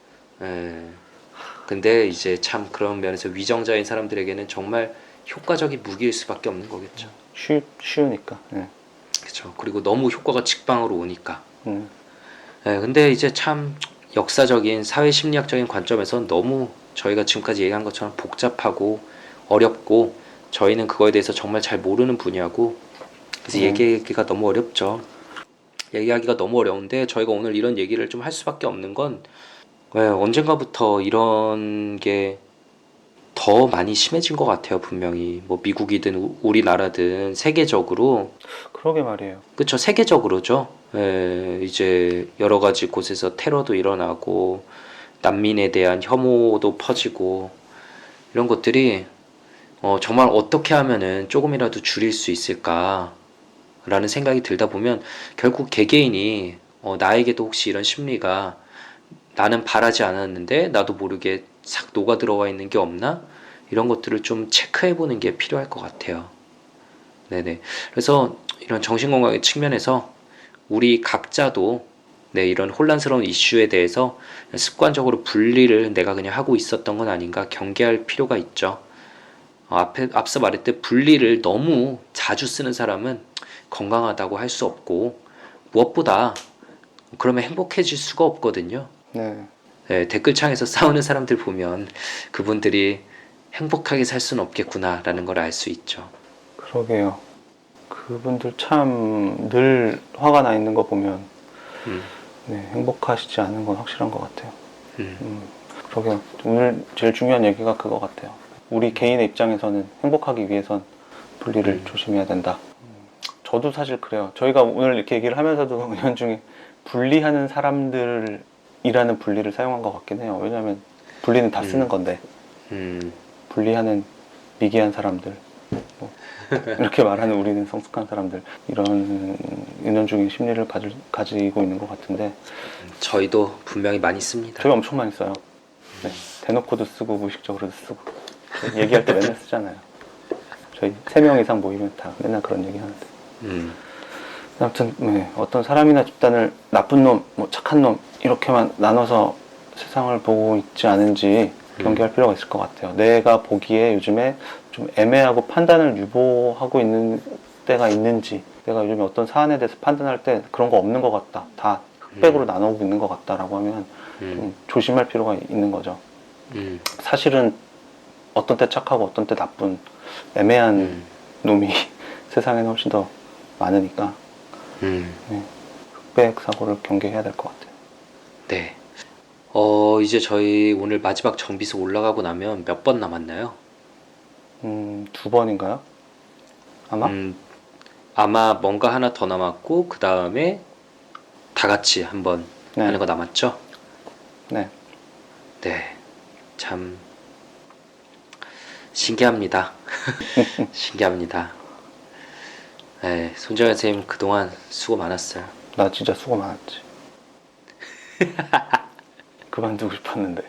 S2: 근데 이제 참 그런 면에서 위정자인 사람들에게는 정말 효과적인 무기일 수밖에 없는 거겠죠.
S1: 쉬우니까. 네.
S2: 그렇죠. 그리고 너무 효과가 직방으로 오니까. 근데 이제 참 역사적인 사회 심리학적인 관점에서 너무 저희가 지금까지 얘기한 것처럼 복잡하고 어렵고 저희는 그거에 대해서 정말 잘 모르는 분야고 그래서 얘기하기가 너무 어렵죠. 얘기하기가 너무 어려운데 저희가 오늘 이런 얘기를 좀 할 수밖에 없는 건 언젠가부터 이런 게 더 많이 심해진 것 같아요. 분명히 뭐 미국이든 우리나라든 세계적으로.
S1: 그러게 말이에요.
S2: 그렇죠. 세계적으로죠. 이제 여러 가지 곳에서 테러도 일어나고 난민에 대한 혐오도 퍼지고 이런 것들이 정말 어떻게 하면은 조금이라도 줄일 수 있을까라는 생각이 들다 보면 결국 개개인이 나에게도 혹시 이런 심리가 나는 바라지 않았는데 나도 모르게 싹 녹아 들어와 있는 게 없나? 이런 것들을 좀 체크해 보는 게 필요할 것 같아요. 네네. 그래서 이런 정신건강의 측면에서 우리 각자도 이런 혼란스러운 이슈에 대해서 습관적으로 분리를 내가 그냥 하고 있었던 건 아닌가 경계할 필요가 있죠. 앞서 말했듯 분리를 너무 자주 쓰는 사람은 건강하다고 할 수 없고 무엇보다 그러면 행복해질 수가 없거든요. 네, 댓글창에서 싸우는 사람들 보면 그분들이 행복하게 살 수는 없겠구나라는 걸 알 수 있죠.
S1: 그러게요. 그분들 참 늘 화가 나 있는 거 보면 네, 행복하시지 않은 건 확실한 것 같아요. 그러게요. 오늘 제일 중요한 얘기가 그거 같아요. 우리 개인의 입장에서는 행복하기 위해선 분리를 조심해야 된다. 저도 사실 그래요. 저희가 오늘 이렇게 얘기를 하면서도 은연중에 분리하는 사람들이라는 분리를 사용한 것 같긴 해요. 왜냐하면 분리는 다 쓰는 건데 분리하는 미개한 사람들 뭐 이렇게 말하는 우리는 성숙한 사람들 이런 은연중에 심리를 가지고 있는 것 같은데
S2: 저희도 분명히 많이 씁니다.
S1: 저희 엄청 많이 써요. 네, 대놓고도 쓰고 무의식적으로도 쓰고 얘기할 때 맨날 쓰잖아요. 저희 3명 이상 모이면 다 맨날 그런 얘기 하는데 아무튼 네, 어떤 사람이나 집단을 나쁜 놈, 뭐 착한 놈 이렇게만 나눠서 세상을 보고 있지 않은지 경계할 필요가 있을 것 같아요. 내가 보기에 요즘에 좀 애매하고 판단을 유보하고 있는 때가 있는지 내가 요즘에 어떤 사안에 대해서 판단할 때 그런 거 없는 것 같다. 다 흑백으로 나누고 있는 것 같다라고 하면 좀 조심할 필요가 있는 거죠. 사실은 어떤 때 착하고 어떤 때 나쁜 애매한 놈이 세상에는 훨씬 더 많으니까 네, 흑백 사고를 경계해야 될 것 같아요.
S2: 네. 이제 저희 오늘 마지막 정비소 올라가고 나면 몇 번 남았나요?
S1: 2번인가요? 아마?
S2: 아마 뭔가 하나 더 남았고 그 다음에 다 같이 한번
S1: 네.
S2: 하는 거 남았죠?
S1: 네.
S2: 네. 참 신기합니다. 신기합니다. 네, 손정현 선생님 그동안 수고 많았어요.
S1: 나 진짜 수고 많았지. 그만두고 싶었는데.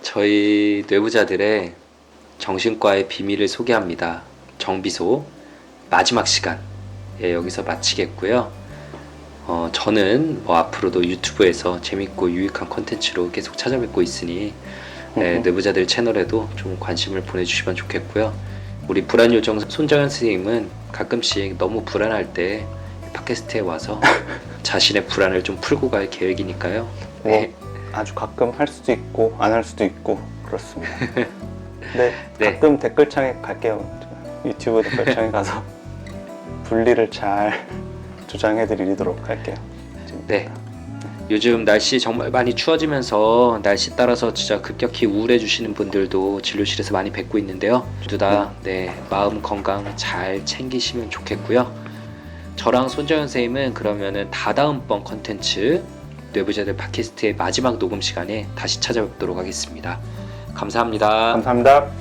S2: 저희 뇌부자들의 정신과의 비밀을 소개합니다. 정비소 마지막 시간 여기서 마치겠고요. 저는 뭐 앞으로도 유튜브에서 재밌고 유익한 콘텐츠로 계속 찾아뵙고 있으니 뇌부자들 채널에도 좀 관심을 보내주시면 좋겠고요. 우리 불안요정 손정현 선생님은 가끔씩 너무 불안할 때 팟캐스트에 와서 자신의 불안을 좀 풀고 갈 계획이니까요.
S1: 네. 아주 가끔 할 수도 있고 안 할 수도 있고 그렇습니다. 네,
S2: 네.
S1: 가끔 댓글창에 갈게요. 유튜브 댓글창에 가서 분리를 잘 주장해 드리도록 할게요.
S2: 네. 요즘 날씨 정말 많이 추워지면서 날씨 따라서 진짜 급격히 우울해지시는 분들도 진료실에서 많이 뵙고 있는데요. 모두 다 마음 건강 잘 챙기시면 좋겠고요. 저랑 손정현 선생님은 그러면은 다다음번 컨텐츠 뇌부자들 팟캐스트의 마지막 녹음 시간에 다시 찾아뵙도록 하겠습니다. 감사합니다.
S1: 감사합니다.